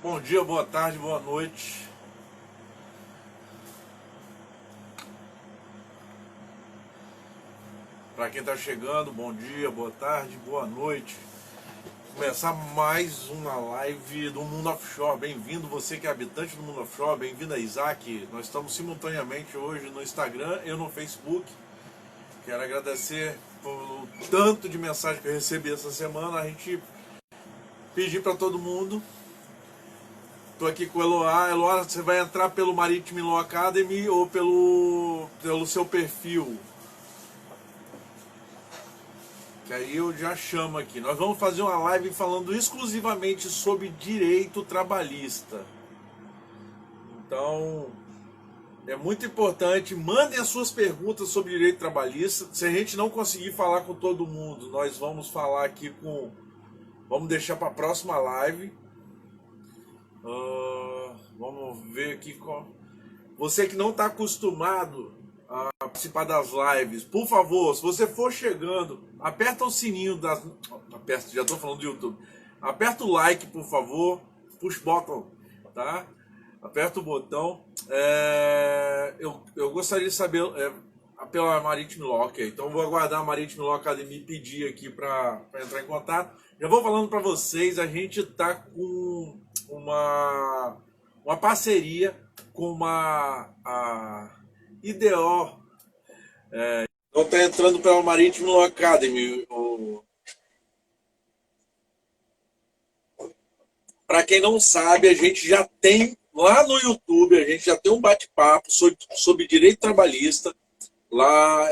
Bom dia, boa tarde, boa noite. Para quem está chegando, bom dia, boa tarde, boa noite. Começar mais uma live do Mundo Offshore. Bem-vindo você que é habitante do Mundo Offshore, bem-vindo a Isaac. Nós estamos simultaneamente hoje no Instagram e no Facebook. Quero agradecer pelo tanto de mensagem que eu recebi essa semana. A gente pedir para todo mundo. Estou aqui com o Eloá. Eloá, você vai entrar pelo Maritime Law Academy ou pelo seu perfil? Que aí eu já chamo aqui. Nós vamos fazer uma live falando exclusivamente sobre direito trabalhista. Então, é muito importante. Mandem as suas perguntas sobre direito trabalhista. Se a gente não conseguir falar com todo mundo, nós vamos falar aqui com... Vamos deixar para a próxima live. Vamos ver aqui. Você que não está acostumado a participar das lives, por favor, se você for chegando, aperta o sininho das... já estou falando do YouTube. Aperta o like, por favor. Push button, tá? Aperta o botão. Eu gostaria de saber pela Maritime Law, ok. Então vou aguardar a Maritime Law Academy pedir aqui para entrar em contato. Já vou falando para vocês, a gente está com uma parceria com a IDO. Então está entrando pela Maritime Law Academy. Para quem não sabe, a gente já tem lá no YouTube, a gente já tem um bate-papo sobre direito trabalhista lá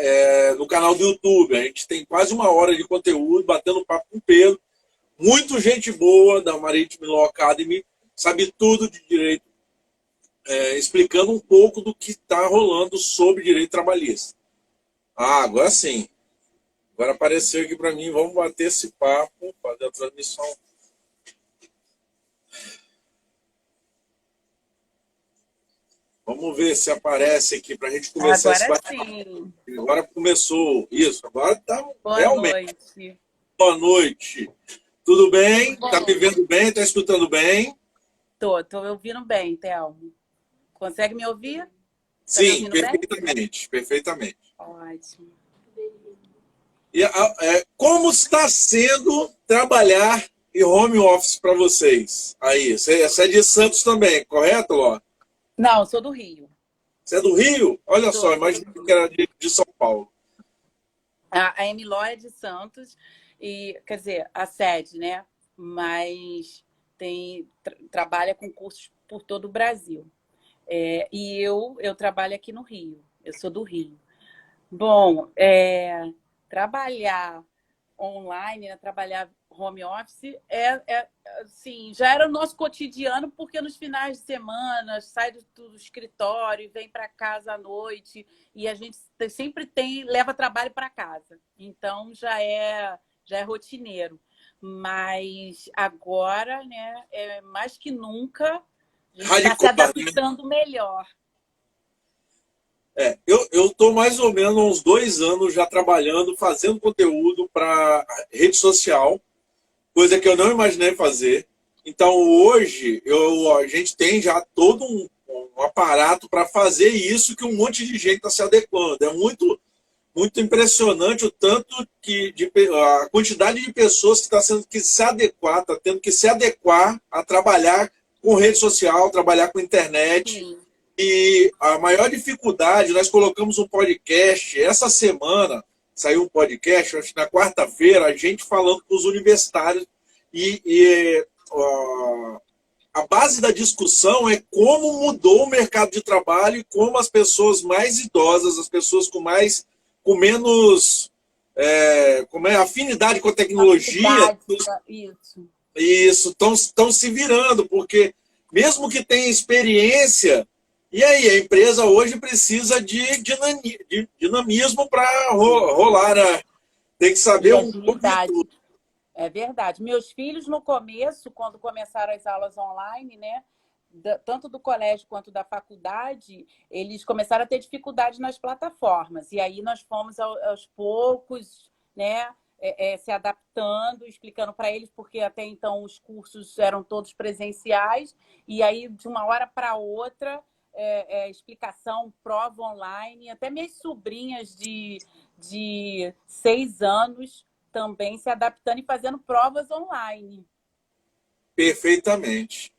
no canal do YouTube. A gente tem quase uma hora de conteúdo, batendo papo com o Pedro. Muito gente boa da Maritime Law Academy, sabe tudo de direito, explicando um pouco do que está rolando sobre direito trabalhista. Agora sim. Agora apareceu aqui para mim, vamos bater esse papo, fazer a transmissão. Vamos ver se aparece aqui para a gente começar esse Agora bate-papo. sim. Agora começou. Isso, agora está realmente. Noite. Boa noite. Tudo bem? Tudo Está bom? me vendo bem? Está escutando bem? Tô ouvindo bem, Thelmo. Consegue me ouvir? Tá me Sim, ouvindo bem? perfeitamente, perfeitamente. Ótimo. E como está sendo trabalhar em home office para vocês? Aí, você é de Santos também, correto, Ló? Não, sou do Rio. Você é do Rio? Olha só, Sou do imagina que Rio. era de São Paulo. A MLO é de Santos, e, quer dizer, a sede, né? Mas trabalha com cursos por todo o Brasil. E eu trabalho aqui no Rio. Eu sou do Rio. Bom, trabalhar online, né, trabalhar home office, assim, já era o nosso cotidiano, porque nos finais de semana sai do escritório e vem para casa à noite, e a gente sempre leva trabalho para casa. Então já é rotineiro. Mas agora, né, mais que nunca, a gente está se Hardcore, né? adaptando melhor. Eu estou mais ou menos há uns 2 anos já trabalhando, fazendo conteúdo para rede social, coisa que eu não imaginei fazer. Então hoje a gente tem já todo um aparato para fazer isso que um monte de gente está se adequando. É muito, muito impressionante o tanto a quantidade de pessoas que está sendo que se adequar, está tendo que se adequar a trabalhar com rede social, trabalhar com internet. Sim. E a maior dificuldade, nós colocamos um podcast, essa semana saiu um podcast, acho que na quarta-feira, a gente falando com os universitários a base da discussão é como mudou o mercado de trabalho e como as pessoas mais idosas, as pessoas com menos afinidade com a tecnologia, Isso. estão se virando, porque mesmo que tenha experiência, e aí, a empresa hoje precisa de dinamismo para rolar, né? Tem que saber E um pouco de agilidade. tudo. É verdade. Meus filhos, no começo, quando começaram as aulas online, né, tanto do colégio quanto da faculdade, eles começaram a ter dificuldade nas plataformas. E aí nós fomos, aos poucos, né, se adaptando, explicando para eles, porque até então os cursos eram todos presenciais, e aí de uma hora para outra, explicação, prova online, até minhas sobrinhas de 6 anos também se adaptando e fazendo provas online. Perfeitamente.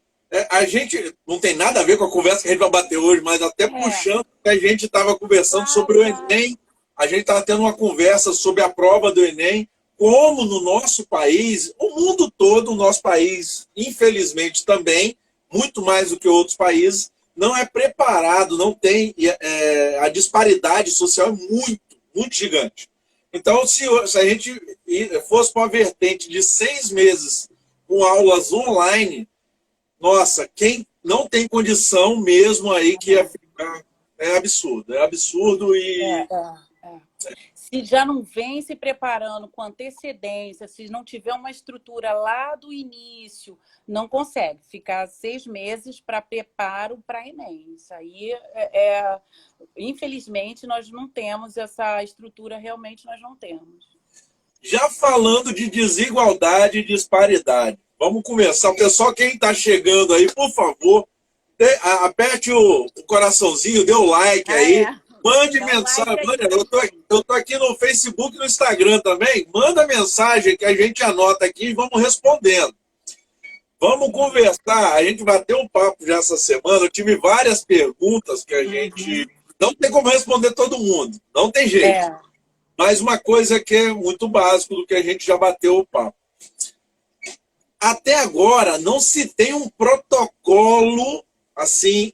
A gente não tem nada a ver com a conversa que a gente vai bater hoje, mas até puxando que a gente estava conversando sobre o Enem, a gente estava tendo uma conversa sobre a prova do Enem, como no nosso país, o mundo todo, o nosso país, infelizmente também, muito mais do que outros países, não é preparado, não tem, a disparidade social é muito, muito gigante. Então, se a gente fosse para uma vertente de 6 meses com aulas online, nossa, quem não tem condição mesmo aí que ia ficar, é absurdo e... Se já não vem se preparando com antecedência, se não tiver uma estrutura lá do início, não consegue ficar 6 meses para preparo para Enem. Isso aí, infelizmente, nós não temos essa estrutura, realmente nós não temos. Já falando de desigualdade e disparidade, vamos começar. O pessoal, quem está chegando aí, por favor, aperte o coraçãozinho, dê o like aí. Mande mensagem. Eu tô aqui no Facebook e no Instagram também. Manda mensagem que a gente anota aqui e vamos respondendo. Vamos conversar. A gente bateu um papo já essa semana. Eu tive várias perguntas que a gente... Não tem como responder todo mundo. Não tem jeito. Mas uma coisa que é muito básico do que a gente já bateu o papo. Até agora, não se tem um protocolo, assim,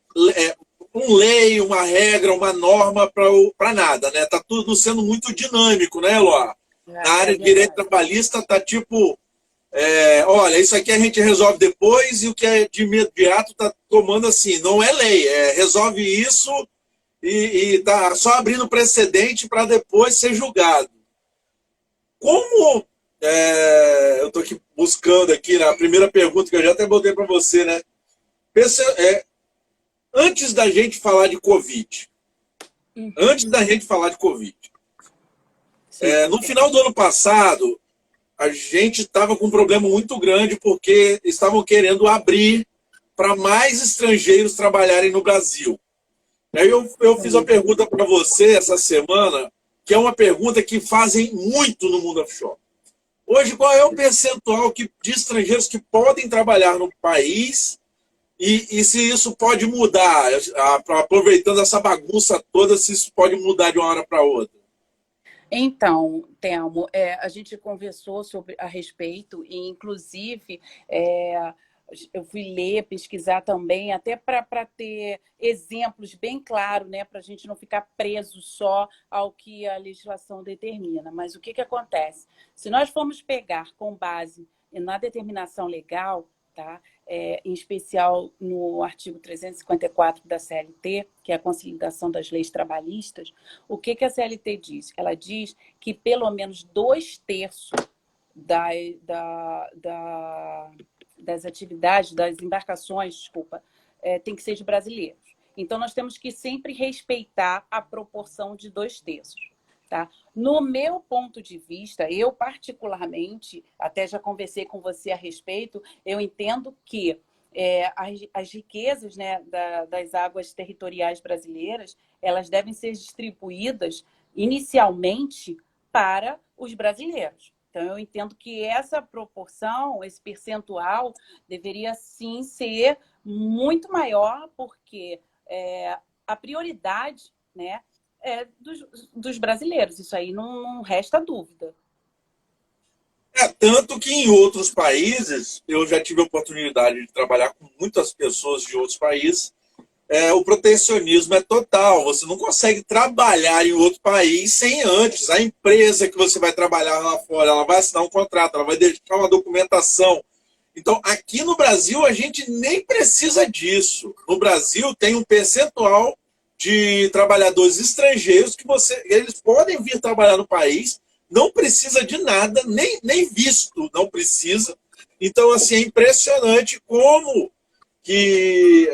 lei, uma regra, uma norma para nada, né? Tá tudo sendo muito dinâmico, né, Eloá? Na área de direito trabalhista tá tipo, olha, isso aqui a gente resolve depois e o que é de imediato tá tomando assim, não é lei, resolve isso e tá só abrindo precedente para depois ser julgado. Como eu tô aqui buscando aqui na primeira pergunta que eu já até botei para você, né? Antes da gente falar de Covid, no final do ano passado, a gente estava com um problema muito grande porque estavam querendo abrir para mais estrangeiros trabalharem no Brasil. Aí eu fiz uma pergunta para você essa semana, que é uma pergunta que fazem muito no mundo offshore. Hoje, qual é o percentual de estrangeiros que podem trabalhar no país e se isso pode mudar, aproveitando essa bagunça toda, se isso pode mudar de uma hora para outra? Então, Telmo, a gente conversou a respeito e, inclusive, eu fui ler, pesquisar também, até para ter exemplos bem claros, né, para a gente não ficar preso só ao que a legislação determina. Mas o que acontece? Se nós formos pegar com base na determinação legal, tá? Em especial no artigo 354 da CLT, que é a Consolidação das Leis Trabalhistas, o que a CLT diz? Ela diz que pelo menos 2/3 das atividades, das embarcações, tem que ser de brasileiros. Então, nós temos que sempre respeitar a proporção de 2/3. Tá? No meu ponto de vista, eu particularmente, até já conversei com você a respeito, eu entendo que as riquezas, né, das águas territoriais brasileiras, elas devem ser distribuídas inicialmente para os brasileiros. Então, eu entendo que essa proporção, esse percentual, deveria sim ser muito maior, porque a prioridade, né, dos brasileiros. Isso aí não resta dúvida. Tanto que em outros países, eu já tive a oportunidade de trabalhar com muitas pessoas de outros países, o protecionismo é total. Você não consegue trabalhar em outro país sem antes. A empresa que você vai trabalhar lá fora, ela vai assinar um contrato, ela vai deixar uma documentação. Então, aqui no Brasil, a gente nem precisa disso. No Brasil, tem um percentual de trabalhadores estrangeiros que eles podem vir trabalhar no país, não precisa de nada, nem visto, não precisa. Então, assim, é impressionante como que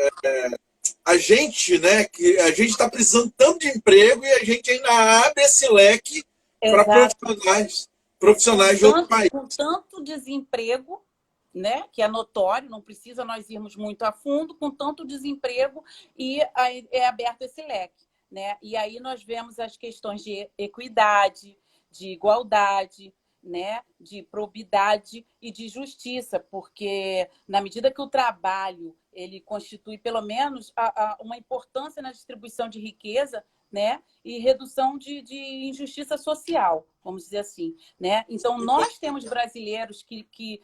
a gente, né, que a gente está precisando tanto de emprego e a gente ainda abre esse leque para profissionais profissionais de outro país. Com tanto desemprego, né, que é notório, não precisa nós irmos muito a fundo, com tanto desemprego, e aí é aberto esse leque. Né? E aí nós vemos as questões de equidade, de igualdade, né, de probidade e de justiça, porque na medida que o trabalho ele constitui pelo menos uma importância na distribuição de riqueza, né, e redução de injustiça social, vamos dizer assim, né? Então nós temos brasileiros que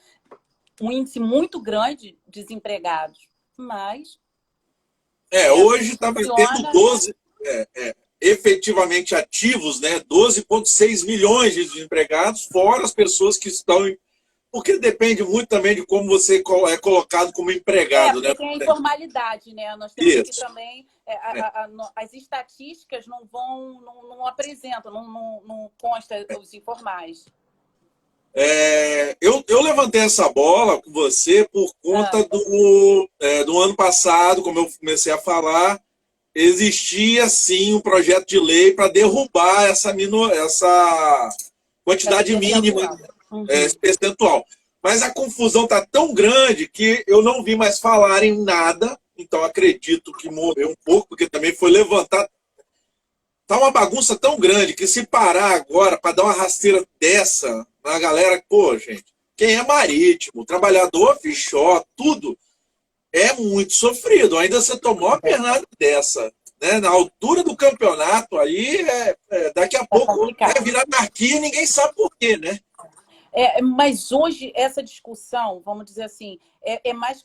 um índice muito grande de desempregados, mas hoje está batendo funciona, 12, efetivamente ativos, né? 12,6 milhões de desempregados, fora as pessoas que estão em... Porque depende muito também de como você é colocado como empregado, porque né? tem a informalidade, né? Nós temos que Isso. também as estatísticas não apresentam, não consta os informais. Eu levantei essa bola com você por conta do ano passado, como eu comecei a falar, existia sim um projeto de lei para derrubar essa quantidade mínima, esse percentual. Mas a confusão está tão grande que eu não vi mais falar em nada, então acredito que morreu um pouco, porque também foi levantado. Tá uma bagunça tão grande que se parar agora para dar uma rasteira dessa na galera, pô, gente, quem é marítimo, trabalhador offshore, tudo é muito sofrido. Ainda você tomou uma pernada dessa, né? Na altura do campeonato, aí daqui a pouco vai virar anarquia e ninguém sabe por quê, né? Mas hoje essa discussão, vamos dizer assim, é mais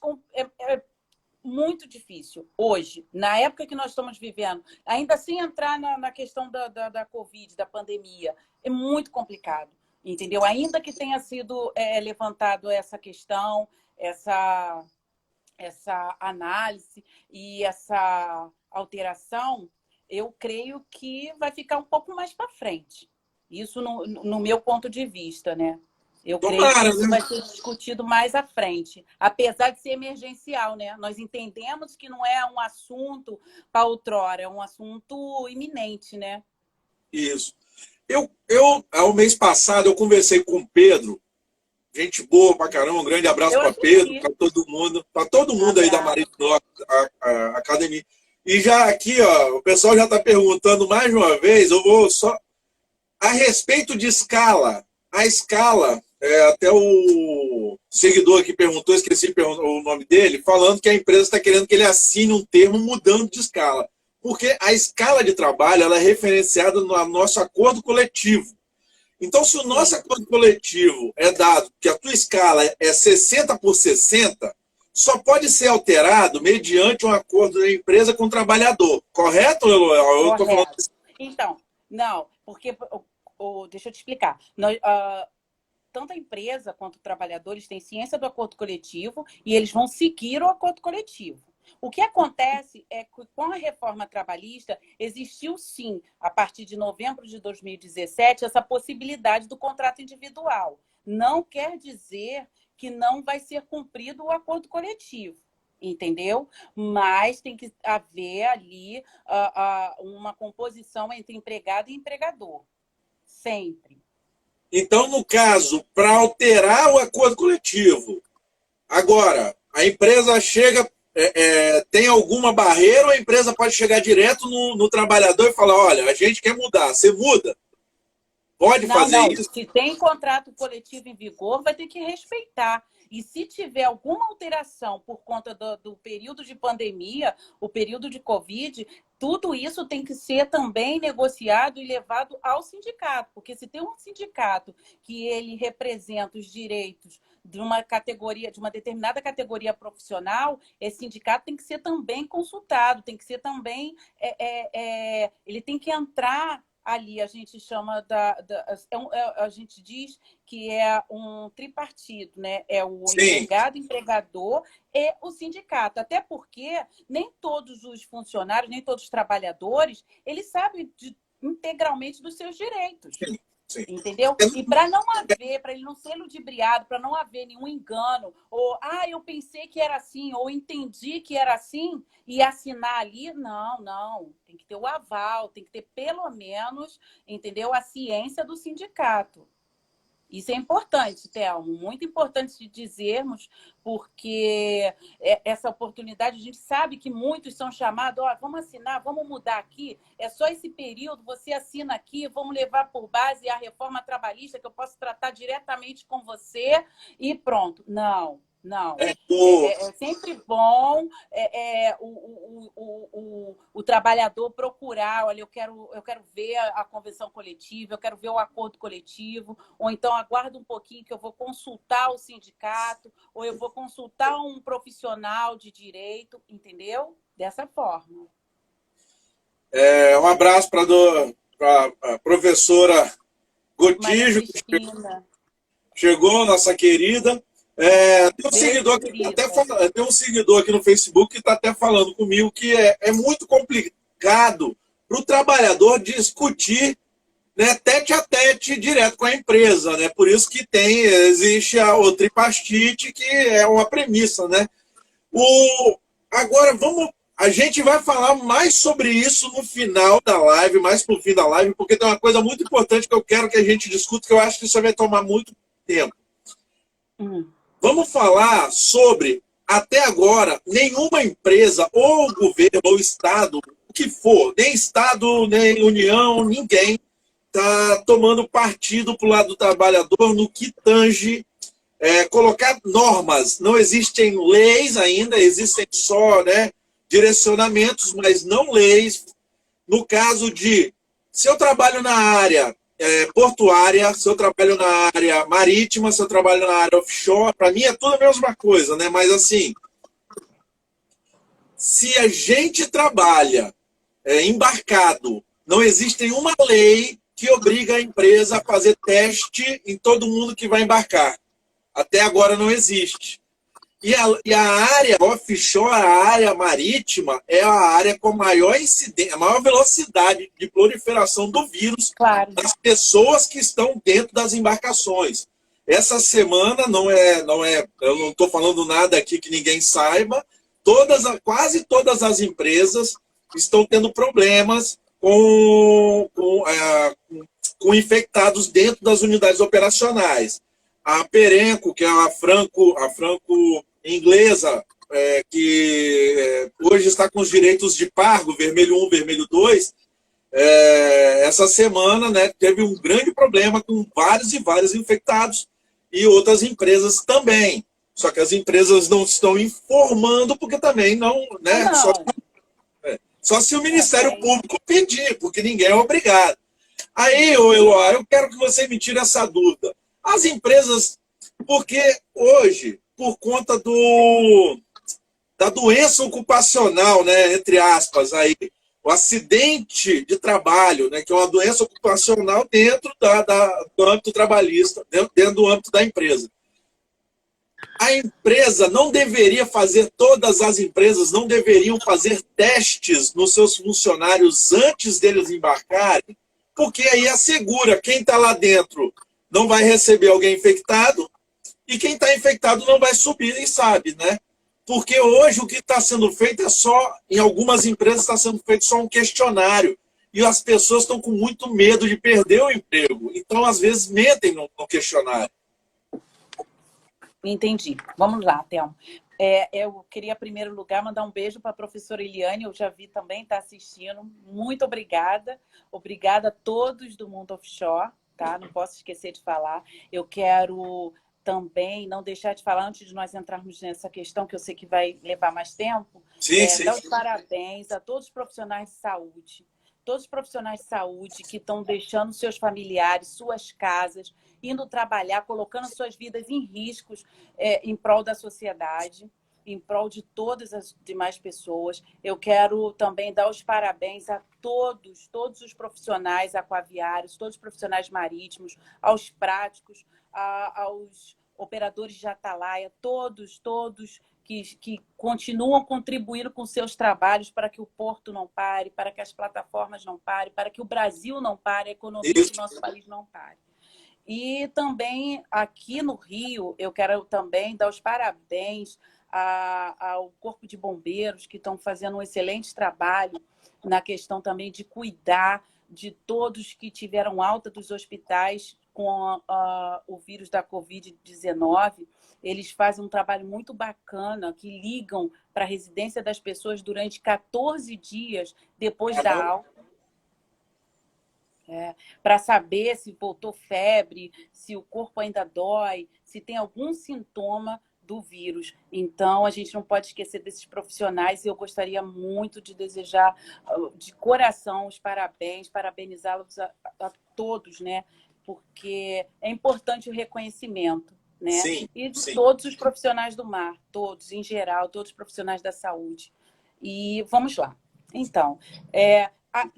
muito difícil hoje, na época que nós estamos vivendo, ainda sem entrar na questão da Covid, da pandemia, é muito complicado, entendeu? Ainda que tenha sido levantado essa questão, essa análise e essa alteração, eu creio que vai ficar um pouco mais para frente. Isso no meu ponto de vista, né? Eu creio que isso vai ser discutido mais à frente, apesar de ser emergencial, né? Nós entendemos que não é um assunto para outrora, é um assunto iminente, né? Isso. Ao mês passado, eu conversei com o Pedro, gente boa pra caramba, um grande abraço para Pedro, para todo mundo aí da Marítimo Academy. E já aqui, ó, o pessoal já está perguntando mais uma vez, eu vou só... A respeito de escala, a escala, até o seguidor que perguntou, esqueci o nome dele, falando que a empresa está querendo que ele assine um termo mudando de escala. Porque a escala de trabalho ela é referenciada no nosso acordo coletivo. Então, se o nosso acordo coletivo é dado que a tua escala é 60 por 60, só pode ser alterado mediante um acordo da empresa com o trabalhador. Correto, Eloel? Eu tô falando... Então, não, porque... deixa eu te explicar. Tanto a empresa quanto os trabalhadores têm ciência do acordo coletivo e eles vão seguir o acordo coletivo. O que acontece é que, com a reforma trabalhista, existiu, sim, a partir de novembro de 2017, essa possibilidade do contrato individual. Não quer dizer que não vai ser cumprido o acordo coletivo, entendeu? Mas tem que haver ali uma composição entre empregado e empregador. Sempre. Então, no caso, para alterar o acordo coletivo, agora, a empresa chega, tem alguma barreira ou a empresa pode chegar direto no trabalhador e falar, olha, a gente quer mudar, você muda? Pode fazer isso? Se tem contrato coletivo em vigor, vai ter que respeitar. E se tiver alguma alteração por conta do período de pandemia, o período de Covid, tudo isso tem que ser também negociado e levado ao sindicato. Porque se tem um sindicato que ele representa os direitos de uma categoria, de uma determinada categoria profissional, esse sindicato tem que ser também consultado, tem que ser também... ele tem que entrar... Ali a gente chama a gente diz que é um tripartido, né? É o empregado, empregador e o sindicato. Até porque nem todos os funcionários, nem todos os trabalhadores, eles sabem integralmente dos seus direitos. Sim. Entendeu? E para não haver, para ele não ser ludibriado, para não haver nenhum engano, ou eu pensei que era assim, ou entendi que era assim, e assinar ali, não. Tem que ter o aval, tem que ter pelo menos, entendeu? A ciência do sindicato. Isso é importante, Thelmo, muito importante de dizermos, porque essa oportunidade, a gente sabe que muitos são chamados, ó, vamos assinar, vamos mudar aqui, é só esse período, você assina aqui, vamos levar por base a reforma trabalhista, que eu posso tratar diretamente com você e pronto. Não. Não, é sempre bom o trabalhador procurar, olha, eu quero ver a convenção coletiva, eu quero ver o acordo coletivo, ou então aguarda um pouquinho que eu vou consultar o sindicato, ou eu vou consultar um profissional de direito, entendeu? Dessa forma. Um abraço para a professora Gotijo, que chegou, nossa querida. Tem um seguidor aqui no Facebook que está até falando comigo que é muito complicado para o trabalhador discutir, né, tete a tete direto com a empresa, né? Por isso que existe o tripastite, que é uma premissa, né? Agora a gente vai falar mais sobre isso no final da live, mais pro fim da live, porque tem uma coisa muito importante que eu quero que a gente discuta, que eu acho que isso vai tomar muito tempo. Vamos falar sobre, até agora, nenhuma empresa, ou governo, ou Estado, o que for, nem Estado, nem União, ninguém está tomando partido para o lado do trabalhador no que tange colocar normas. Não existem leis ainda, existem só, né, direcionamentos, mas não leis. No caso de, se eu trabalho na área portuária, se eu trabalho na área marítima, se eu trabalho na área offshore, para mim é tudo a mesma coisa, né? Mas assim, se a gente trabalha embarcado, não existe nenhuma lei que obriga a empresa a fazer teste em todo mundo que vai embarcar. Até agora não existe. E a área offshore, a área marítima, é a área com maior incidência, a maior velocidade de proliferação do vírus das pessoas que estão dentro das embarcações. Essa semana eu não estou falando nada aqui que ninguém saiba, quase todas as empresas estão tendo problemas com infectados dentro das unidades operacionais. A Perenco, que é a Franco inglesa, que hoje está com os direitos de pargo, vermelho 1, vermelho 2, essa semana, né, teve um grande problema com vários e vários infectados, e outras empresas também. Só que as empresas não estão informando, porque também não, né? Só se o Ministério Público pedir, porque ninguém é obrigado. Aí, Eloá, eu quero que você me tire essa dúvida. As empresas, porque hoje, por conta da doença ocupacional, né, entre aspas, aí, o acidente de trabalho, né, que é uma doença ocupacional dentro do âmbito trabalhista, dentro do âmbito da empresa. A empresa não deveria fazer, todas as empresas não deveriam fazer testes nos seus funcionários antes deles embarcarem, porque aí assegura quem está lá dentro não vai receber alguém infectado e quem está infectado não vai subir, nem sabe, né? Porque hoje o que está sendo feito em algumas empresas está sendo feito só um questionário e as pessoas estão com muito medo de perder o emprego. Então, às vezes, mentem no questionário. Entendi. Vamos lá, Thelmo. Eu queria, em primeiro lugar, mandar um beijo para a professora Eliane, eu já vi também, está assistindo. Muito obrigada. Obrigada a todos do Mundo Offshore, tá? Não posso esquecer de falar. Eu quero também não deixar de falar, antes de nós entrarmos nessa questão, que eu sei que vai levar mais tempo, dar os parabéns a todos os profissionais de saúde. Todos os profissionais de saúde que estão deixando seus familiares, suas casas, indo trabalhar, colocando suas vidas em riscos em prol da sociedade, em prol de todas as demais pessoas. Eu quero também dar os parabéns a todos os profissionais aquaviários, todos os profissionais marítimos, aos práticos, aos operadores de atalaia, todos que continuam contribuindo com seus trabalhos para que o porto não pare, para que as plataformas não parem, para que o Brasil não pare, a economia do nosso país não pare. E também aqui no Rio, eu quero também dar os parabéns ao Corpo de Bombeiros, que estão fazendo um excelente trabalho na questão também de cuidar de todos que tiveram alta dos hospitais com o vírus da Covid-19, eles fazem um trabalho muito bacana, que ligam para a residência das pessoas durante 14 dias depois da alta. Para saber se voltou febre, se o corpo ainda dói, se tem algum sintoma do vírus. Então, a gente não pode esquecer desses profissionais e eu gostaria muito de desejar de coração os parabéns, parabenizá-los a todos, né? Porque é importante o reconhecimento, né? Sim, e de sim. todos os profissionais do mar, todos, em geral, todos os profissionais da saúde. E vamos lá. Então,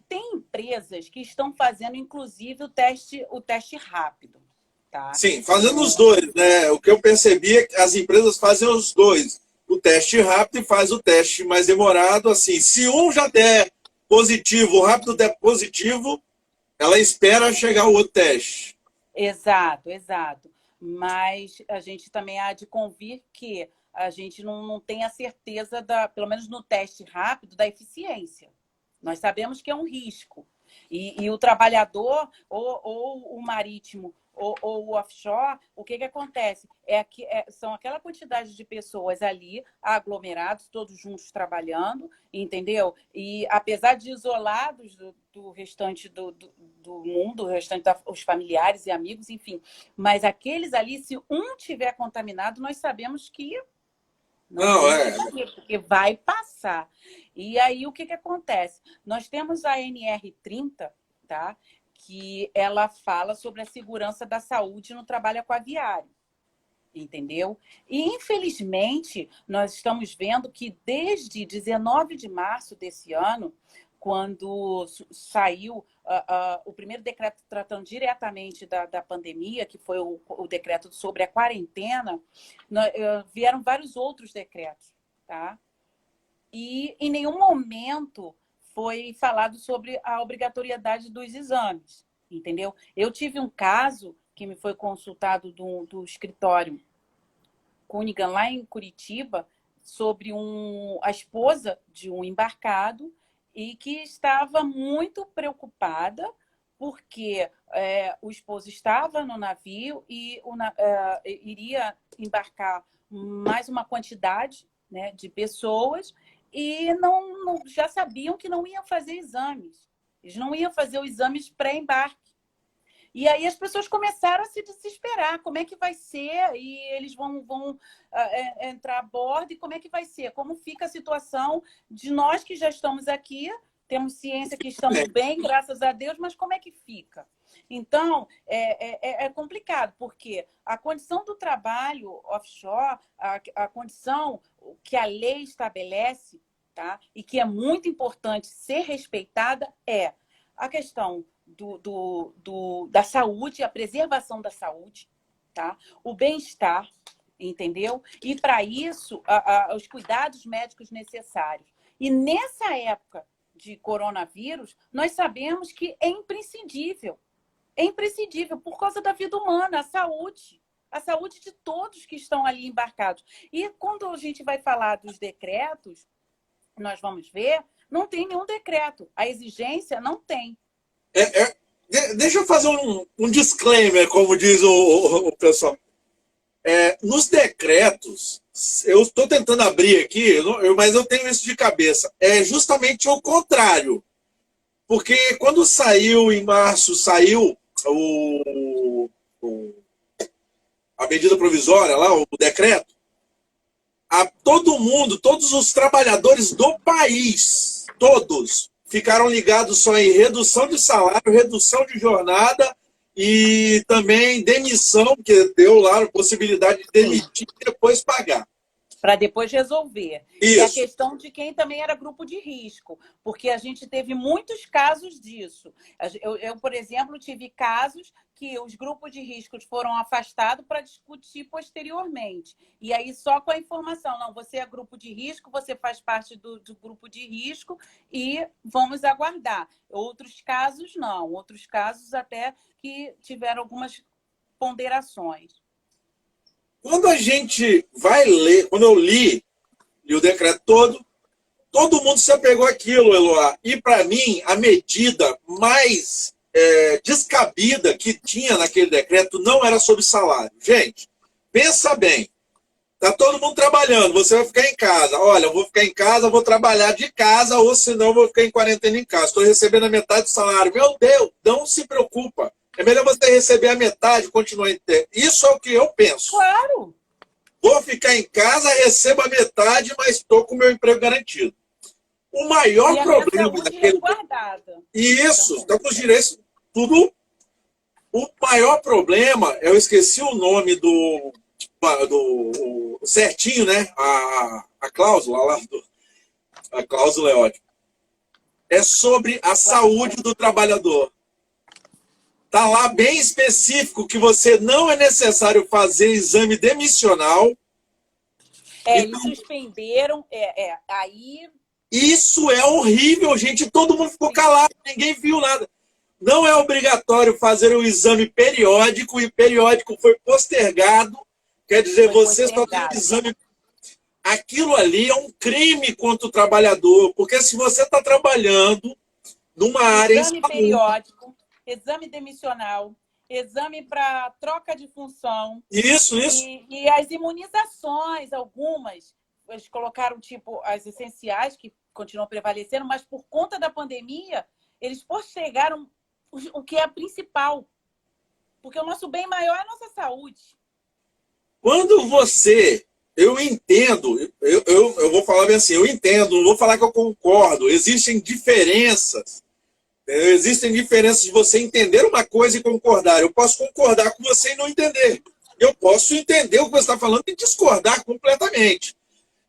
tem empresas que estão fazendo, inclusive, o teste rápido. Tá? Sim, fazendo os dois, né? O que eu percebi é que as empresas fazem os dois. O teste rápido e faz o teste mais demorado. Assim, se um já der positivo, o rápido der positivo, ela espera chegar o outro teste. Exato, exato. Mas a gente também há de convir que a gente não tem a certeza, pelo menos no teste rápido, da eficiência. Nós sabemos que é um risco. E o trabalhador, ou o marítimo, ou o offshore, o que acontece? São aquela quantidade de pessoas ali, aglomerados, todos juntos trabalhando, entendeu? E apesar de isolados do restante do mundo, o restante os familiares e amigos, enfim. Mas aqueles ali, se um tiver contaminado, nós sabemos que porque vai passar. E aí, o que acontece? Nós temos a NR30, tá? Que ela fala sobre a segurança da saúde no trabalho aquaviário, entendeu? E, infelizmente, nós estamos vendo que desde 19 de março desse ano, quando saiu o primeiro decreto tratando diretamente da pandemia, que foi o decreto sobre a quarentena, vieram vários outros decretos, tá? E em nenhum momento foi falado sobre a obrigatoriedade dos exames, entendeu? Eu tive um caso que me foi consultado do escritório Cunningham, lá em Curitiba, sobre a esposa de um embarcado e que estava muito preocupada porque o esposo estava no navio e iria embarcar mais uma quantidade, né, de pessoas e já sabiam que não iam fazer exames. Eles não iam fazer os exames pré-embarque. E aí as pessoas começaram a se desesperar. Como é que vai ser? E eles vão entrar a bordo e como é que vai ser? Como fica a situação de nós que já estamos aqui, temos ciência que estamos bem, graças a Deus, mas como é que fica? Então, é complicado, porque a condição do trabalho offshore, a condição que a lei estabelece, tá? E que é muito importante ser respeitada, é a questão da saúde, a preservação da saúde, tá? O bem-estar, entendeu? E, para isso, os cuidados médicos necessários. E nessa época de coronavírus, nós sabemos que é imprescindível por causa da vida humana, a saúde de todos que estão ali embarcados. E quando a gente vai falar dos decretos, nós vamos ver, não tem nenhum decreto. A exigência não tem. Deixa eu fazer um disclaimer, como diz o pessoal. Nos decretos, eu estou tentando abrir aqui, mas eu tenho isso de cabeça. É justamente o contrário. Porque quando saiu, em março, saiu a medida provisória, lá, o decreto, todo mundo, todos os trabalhadores do país, todos, ficaram ligados só em redução de salário, redução de jornada e também demissão, que deu lá a possibilidade de demitir e depois pagar. Para depois resolver. Isso. E a questão de quem também era grupo de risco, porque a gente teve muitos casos disso. Eu, por exemplo, tive casos que os grupos de riscos foram afastados para discutir posteriormente. E aí só com a informação, não, você é grupo de risco, você faz parte do grupo de risco e vamos aguardar. Outros casos não, outros casos até que tiveram algumas ponderações. Quando a gente vai ler, quando eu li o decreto todo mundo se apegou àquilo, Eloá. E, para mim, a medida mais descabida que tinha naquele decreto não era sobre salário. Gente, pensa bem. Tá todo mundo trabalhando, você vai ficar em casa. Olha, eu vou ficar em casa, vou trabalhar de casa, ou senão eu vou ficar em quarentena em casa. Estou recebendo a metade do salário. Meu Deus, não se preocupa. É melhor você receber a metade e continuar em ter. Isso é o que eu penso. Claro. Vou ficar em casa, recebo a metade, mas estou com o meu emprego garantido. O maior E a minha problema saúde daquele. resguardada. Isso, está com os direitos, tudo. O maior problema, eu esqueci o nome do certinho, né? A cláusula lá, a cláusula é ótima. É sobre a saúde do trabalhador. Está lá bem específico que você não é necessário fazer exame demissional. Eles suspenderam, aí... Isso é horrível, gente. Todo mundo ficou calado, ninguém viu nada. Não é obrigatório fazer o exame periódico, e periódico foi postergado. Quer dizer, você só tem o exame. Aquilo ali é um crime contra o trabalhador, porque se você está trabalhando numa área... Exame periódico, exame demissional, exame para troca de função. Isso. E as imunizações, algumas, eles colocaram tipo as essenciais, que continuam prevalecendo, mas por conta da pandemia, eles postergaram o que é principal. Porque o nosso bem maior é a nossa saúde. Quando você... Eu entendo, eu vou falar bem assim, eu entendo, não vou falar que eu concordo. Existem diferenças. Existem diferenças de você entender uma coisa e concordar. Eu posso concordar com você e não entender. Eu posso entender o que você está falando e discordar completamente.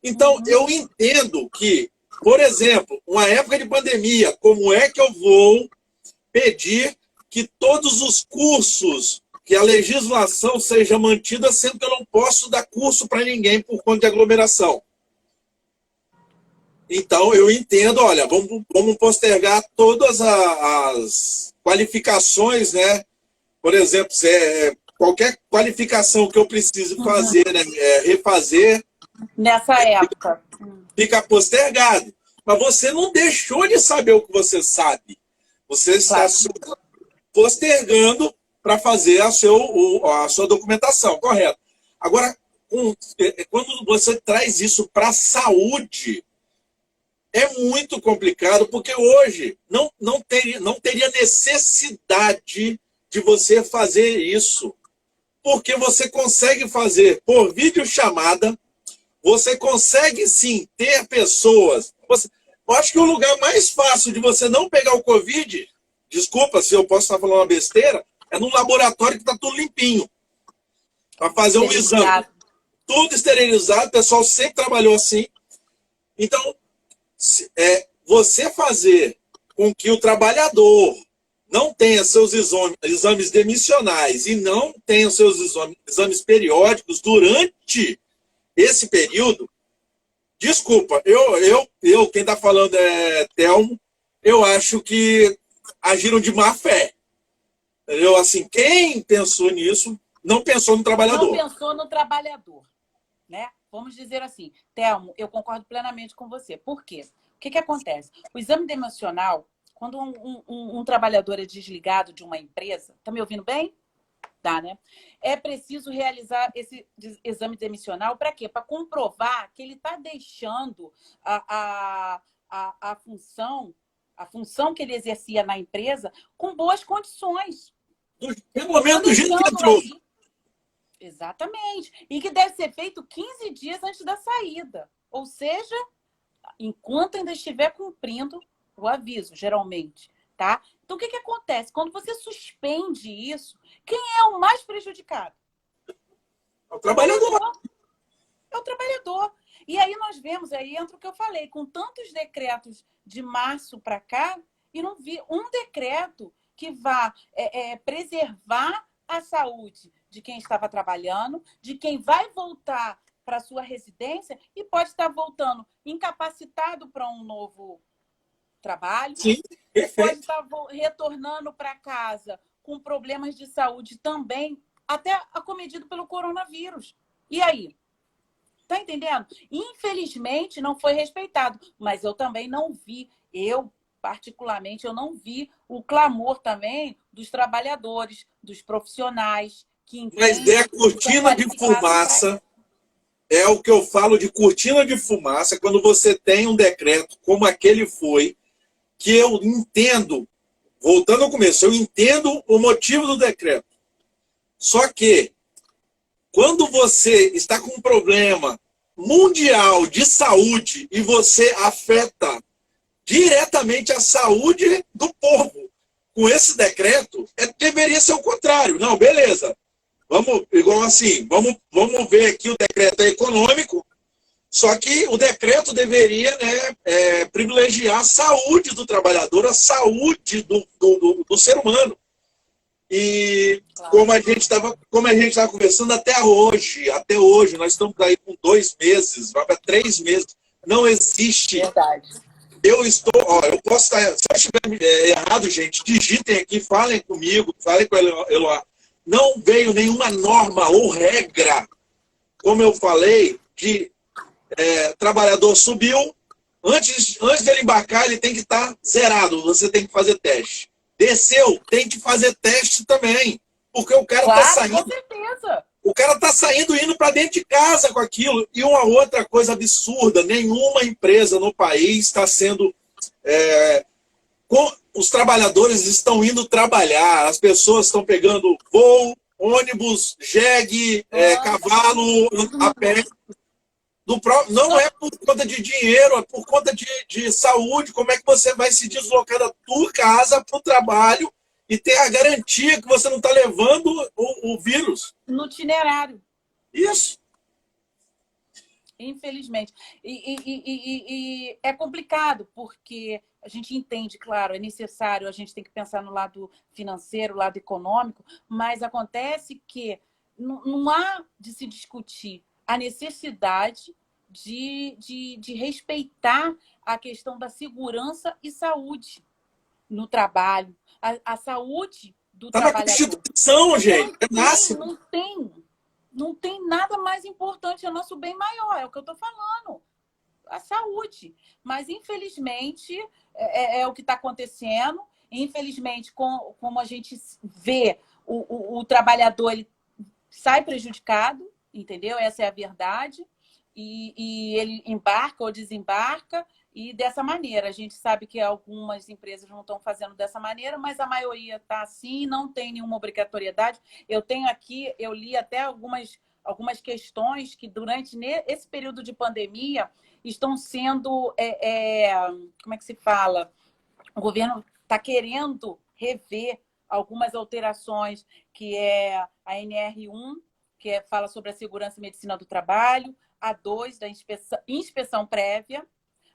Então, eu entendo que, por exemplo, uma época de pandemia, como é que eu vou pedir que todos os cursos, que a legislação seja mantida, sendo que eu não posso dar curso para ninguém por conta de aglomeração? Então, eu entendo, olha, vamos postergar todas as qualificações, né? Por exemplo, qualquer qualificação que eu precise fazer, né? Refazer... Nessa época. Fica postergado. Mas você não deixou de saber o que você sabe. Você está postergando para fazer a sua documentação, correto? Agora, quando você traz isso para a saúde, é muito complicado, porque hoje não teria necessidade de você fazer isso. Porque você consegue fazer por videochamada, você consegue sim ter pessoas. Eu acho que o lugar mais fácil de você não pegar o Covid, desculpa se eu posso estar falando uma besteira, é num laboratório que está tudo limpinho. Para fazer um exame. Tudo esterilizado, o pessoal sempre trabalhou assim. Então, você fazer com que o trabalhador não tenha seus exames demissionais e não tenha seus exames periódicos durante esse período, desculpa, quem está falando é Telmo, eu acho que agiram de má fé. Entendeu? Assim, quem pensou nisso não pensou no trabalhador. Não pensou no trabalhador, né? Vamos dizer assim, Telmo, eu concordo plenamente com você. Por quê? O que acontece? O exame demissional, quando um trabalhador é desligado de uma empresa, tá me ouvindo bem? Tá, né? É preciso realizar esse exame demissional para quê? Para comprovar que ele está deixando a função que ele exercia na empresa com boas condições. No momento do jeito que entrou. Exatamente. E que deve ser feito 15 dias antes da saída. Ou seja, enquanto ainda estiver cumprindo o aviso, geralmente. Tá? Então, o que acontece? Quando você suspende isso, quem é o mais prejudicado? É o trabalhador. É o trabalhador. E aí nós vemos, aí entra o que eu falei, com tantos decretos de março para cá, e não vi um decreto que vá preservar a saúde de quem estava trabalhando, de quem vai voltar para a sua residência e pode estar voltando incapacitado para um novo trabalho. Sim, pode estar retornando para casa com problemas de saúde também, até acometido pelo coronavírus. E aí? Tá entendendo? Infelizmente, não foi respeitado. Mas eu também não vi. Eu, particularmente, eu não vi o clamor também dos trabalhadores, dos profissionais que entendem. Mas é a cortina de fumaça, é o que eu falo de cortina de fumaça, quando você tem um decreto como aquele foi, que eu entendo, voltando ao começo, eu entendo o motivo do decreto. Só que, quando você está com um problema mundial de saúde e você afeta diretamente a saúde do povo com esse decreto, deveria ser o contrário. Não, beleza. Vamos, igual assim, vamos ver aqui o decreto é econômico, só que o decreto deveria, né, privilegiar a saúde do trabalhador, a saúde do ser humano. E Claro. como a gente estava conversando até hoje, nós estamos aí com 2 meses, vai para 3 meses, não existe. Verdade. Eu posso estar, se eu estiver errado, gente, digitem aqui, falem comigo, falem com o Eloá. Não veio nenhuma norma ou regra, como eu falei, que trabalhador subiu, antes dele embarcar, ele tem que estar zerado, você tem que fazer teste. Desceu, tem que fazer teste também, porque o cara está saindo. Com certeza. O cara está saindo, indo para dentro de casa com aquilo. E uma outra coisa absurda, nenhuma empresa no país está sendo... os trabalhadores estão indo trabalhar, as pessoas estão pegando voo, ônibus, jegue, cavalo, a pé. Não é por conta de dinheiro, é por conta de saúde. Como é que você vai se deslocar da tua casa para o trabalho e ter a garantia que você não está levando o vírus? No itinerário. Isso. Infelizmente. E é complicado, porque a gente entende, claro, é necessário, a gente tem que pensar no lado financeiro, lado econômico, mas acontece que não há de se discutir a necessidade de respeitar a questão da segurança e saúde no trabalho. A saúde do trabalhador. Está na Constituição, gente. É máximo. Não tem nada mais importante, é o nosso bem maior, é o que eu estou falando. A saúde. Mas, infelizmente, é o que está acontecendo. Infelizmente, como a gente vê, o trabalhador ele sai prejudicado, entendeu? Essa é a verdade. E ele embarca ou desembarca, e dessa maneira. A gente sabe que algumas empresas não estão fazendo dessa maneira, mas a maioria está assim, não tem nenhuma obrigatoriedade. Eu tenho aqui, eu li até algumas questões que durante esse período de pandemia estão sendo, como é que se fala? O governo está querendo rever algumas alterações, que é a NR1, que fala sobre a segurança e medicina do trabalho, a 2, da inspeção prévia,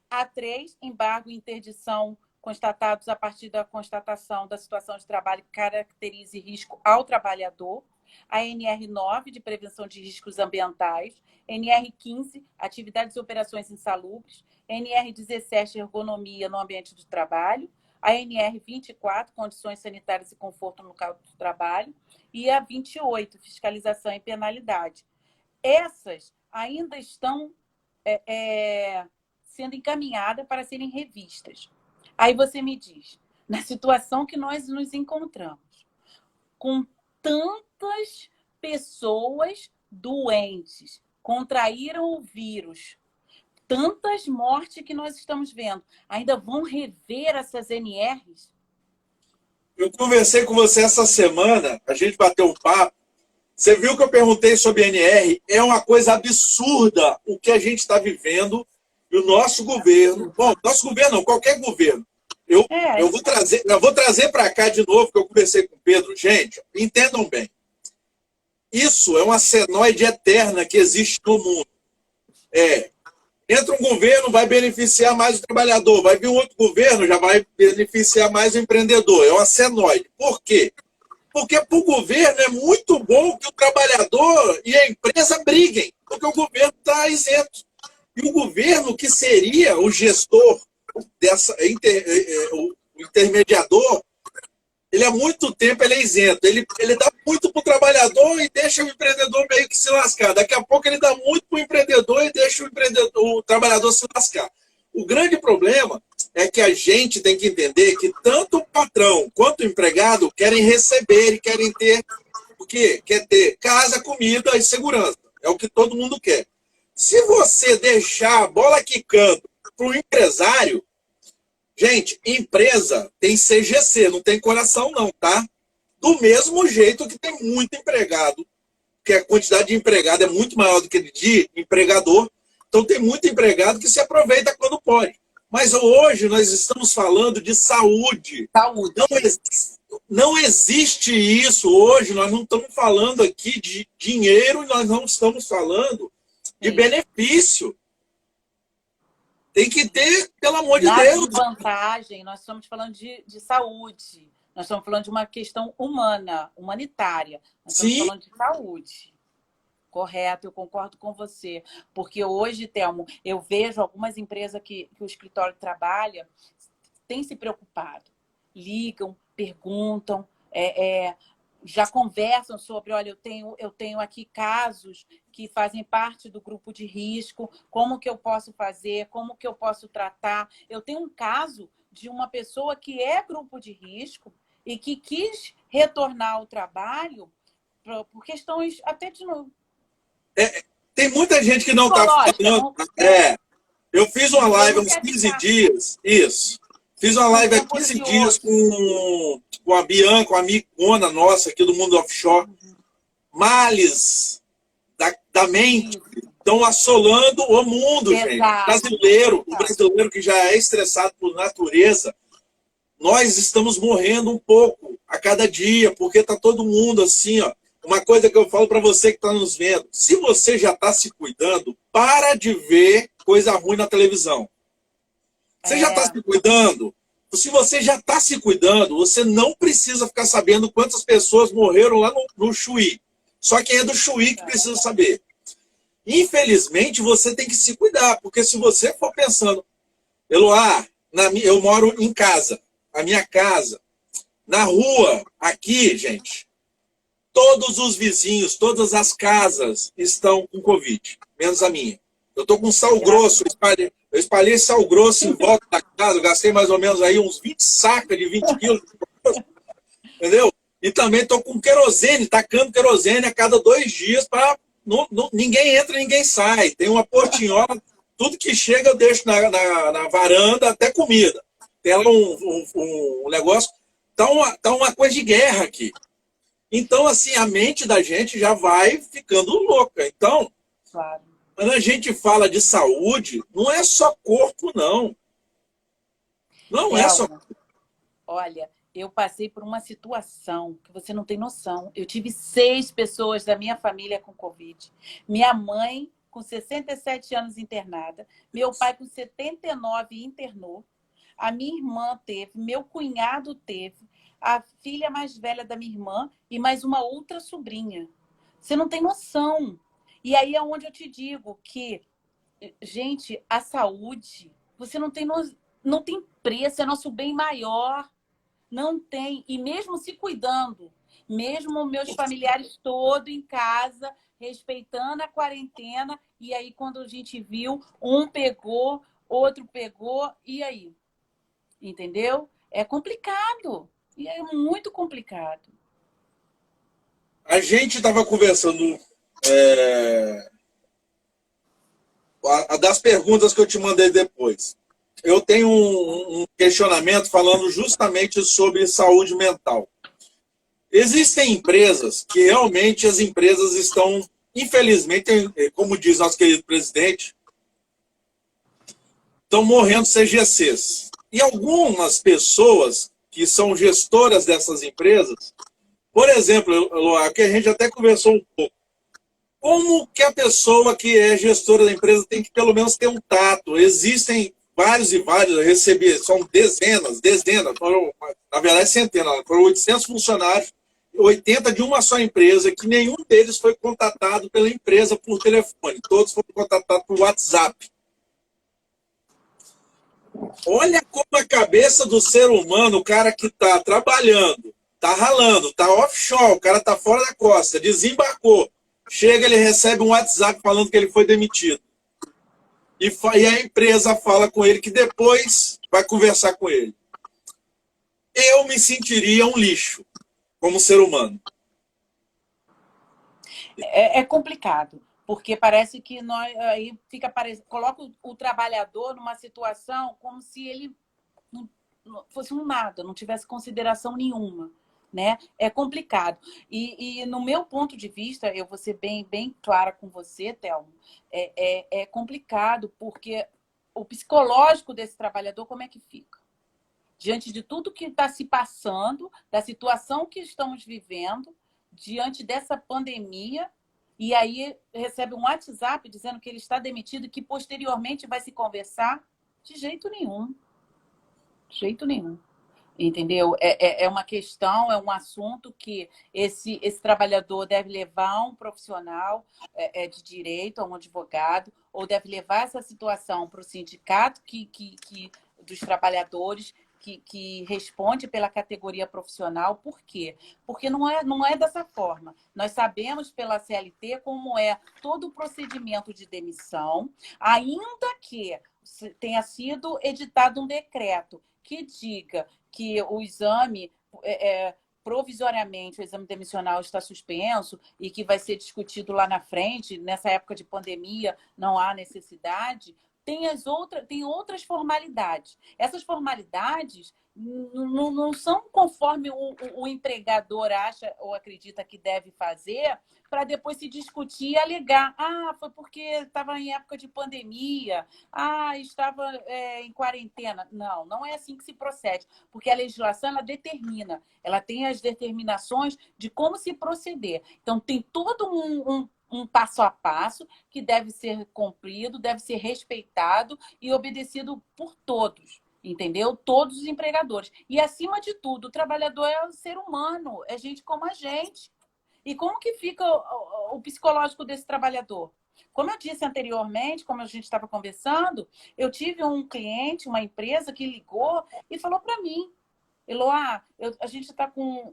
a 3, embargo e interdição constatados a partir da constatação da situação de trabalho que caracterize risco ao trabalhador, a NR9, de prevenção de riscos ambientais, NR15, atividades e operações insalubres, NR17, ergonomia no ambiente de trabalho, a NR24, condições sanitárias e conforto no local de trabalho, e a 28, fiscalização e penalidade. Essas ainda estão sendo encaminhadas para serem revistas. Aí você me diz, na situação que nós nos encontramos, com tantas pessoas doentes, contraíram o vírus, tantas mortes que nós estamos vendo, ainda vão rever essas NRs? Eu conversei com você essa semana, a gente bateu um papo. Você viu que eu perguntei sobre NR? É uma coisa absurda o que a gente está vivendo e o nosso governo. Bom, nosso governo não, qualquer governo. Eu vou trazer para cá de novo, que eu conversei com o Pedro. Gente, entendam bem. Isso é uma senoide eterna que existe no mundo. Entra um governo, vai beneficiar mais o trabalhador. Vai vir um outro governo, já vai beneficiar mais o empreendedor. É uma senoide. Por quê? Porque para o governo é muito bom que o trabalhador e a empresa briguem, porque o governo está isento. E o governo, que seria o gestor, o intermediador, ele há muito tempo ele é isento. Ele dá muito para o trabalhador e deixa o empreendedor meio que se lascar. Daqui a pouco ele dá muito para o empreendedor e deixa o trabalhador se lascar. O grande problema é que a gente tem que entender que tanto o patrão quanto o empregado querem receber e querem ter o quê? Quer ter casa, comida e segurança. É o que todo mundo quer. Se você deixar a bola quicando para o empresário, gente, empresa tem CGC, não tem coração não, tá? Do mesmo jeito que tem muito empregado, que a quantidade de empregado é muito maior do que de empregador, então tem muito empregado que se aproveita quando pode. Mas hoje nós estamos falando de saúde. Saúde. Não existe isso hoje, nós não estamos falando aqui de dinheiro, nós não estamos falando de benefício. Tem que ter, pelo amor de Deus. Na vantagem, nós estamos falando de saúde. Nós estamos falando de uma questão humana, humanitária. Nós estamos falando de saúde. Correto, eu concordo com você. Porque hoje, Thelmo, eu vejo algumas empresas que o escritório trabalha têm se preocupado. Ligam, perguntam, já conversam sobre, olha, eu tenho aqui casos que fazem parte do grupo de risco, como que eu posso fazer, como que eu posso tratar. Eu tenho um caso de uma pessoa que é grupo de risco e que quis retornar ao trabalho por questões até de novo. Tem muita gente que não está falando. Eu fiz uma live há uns 15 dias. Isso. Fiz uma live há 15 dias com a Bianca, uma amigona nossa aqui do mundo offshore. Males da mente estão assolando o mundo, gente. O brasileiro que já é estressado por natureza, nós estamos morrendo um pouco a cada dia, porque está todo mundo assim, ó. Uma coisa que eu falo para você que está nos vendo, se você já está se cuidando, para de ver coisa ruim na televisão. Você já está se cuidando? Se você já está se cuidando, você não precisa ficar sabendo quantas pessoas morreram lá no Chuí. Só quem é do Chuí que precisa saber. Infelizmente, você tem que se cuidar, porque se você for pensando, Eloá, eu moro em casa, a minha casa, na rua, aqui, gente, todos os vizinhos, todas as casas estão com Covid, menos a minha. Eu estou com sal grosso, eu espalhei sal grosso em volta da casa, eu gastei mais ou menos aí uns 20 sacas de 20 quilos, entendeu? E também estou com querosene, tacando querosene a cada 2 dias para ninguém entra, ninguém sai. Tem uma portinhola, tudo que chega eu deixo na varanda, até comida. Tem lá um negócio, tá uma coisa de guerra aqui. Então, assim, a mente da gente já vai ficando louca. Então, quando a gente fala de saúde, não é só corpo, não. Não é só corpo. Olha, eu passei por uma situação que você não tem noção. Eu tive 6 pessoas da minha família com Covid. Minha mãe, com 67 anos, internada. Meu pai, com 79, internou. A minha irmã teve, meu cunhado teve, a filha mais velha da minha irmã e mais uma outra sobrinha. Você não tem noção. E aí é onde eu te digo que, gente, a saúde, você não tem preço, é nosso bem maior. Não tem. E mesmo se cuidando, mesmo meus familiares todos em casa, respeitando a quarentena, e aí quando a gente viu, um pegou, outro pegou, e aí? Entendeu? É complicado. E é muito complicado. A gente estava conversando das perguntas que eu te mandei depois. Eu tenho um questionamento falando justamente sobre saúde mental. Existem empresas que realmente as empresas estão, infelizmente, como diz nosso querido presidente, estão morrendo CGCs. E algumas pessoas que são gestoras dessas empresas, por exemplo, Eloá, que a gente até conversou um pouco, como que a pessoa que é gestora da empresa tem que pelo menos ter um tato? Existem vários e vários, eu recebi, são dezenas, foram, na verdade centenas, foram 800 funcionários, 80 de uma só empresa, que nenhum deles foi contatado pela empresa por telefone, todos foram contatados por WhatsApp. Olha como a cabeça do ser humano, o cara que está trabalhando, está ralando, está offshore, o cara está fora da costa, desembarcou, chega, ele recebe um WhatsApp falando que ele foi demitido. E a empresa fala com ele que depois vai conversar com ele. Eu me sentiria um lixo como ser humano. É complicado, porque parece que nós aí coloca o trabalhador numa situação como se ele não fosse um nada, não tivesse consideração nenhuma. Né? É complicado. E no meu ponto de vista, eu vou ser bem clara com você, Thelma, é complicado, porque o psicológico desse trabalhador, como é que fica? Diante de tudo que está se passando, da situação que estamos vivendo, diante dessa pandemia, e aí recebe um WhatsApp dizendo que ele está demitido e que posteriormente vai se conversar? De jeito nenhum. De jeito nenhum. Entendeu? É uma questão, é um assunto que esse trabalhador deve levar a um profissional de direito, a um advogado, ou deve levar essa situação para o sindicato dos trabalhadores que responde pela categoria profissional. Por quê? Porque não é dessa forma. Nós sabemos pela CLT como é todo o procedimento de demissão, ainda que tenha sido editado um decreto que diga que o exame, provisoriamente, o exame demissional está suspenso e que vai ser discutido lá na frente, nessa época de pandemia, não há necessidade, tem outras formalidades. Essas formalidades não são conforme o empregador acha ou acredita que deve fazer, para depois se discutir e alegar. Foi porque estava em época de pandemia, estava em quarentena. Não é assim que se procede, porque a legislação ela determina, ela tem as determinações de como se proceder. Então, tem todo um passo a passo que deve ser cumprido, deve ser respeitado e obedecido por todos. Entendeu? Todos os empregadores. E, acima de tudo, o trabalhador é um ser humano, é gente como a gente. E como que fica o psicológico desse trabalhador? Como eu disse anteriormente, como a gente estava conversando, eu tive um cliente, uma empresa que ligou e falou para mim, Eloá, a gente está com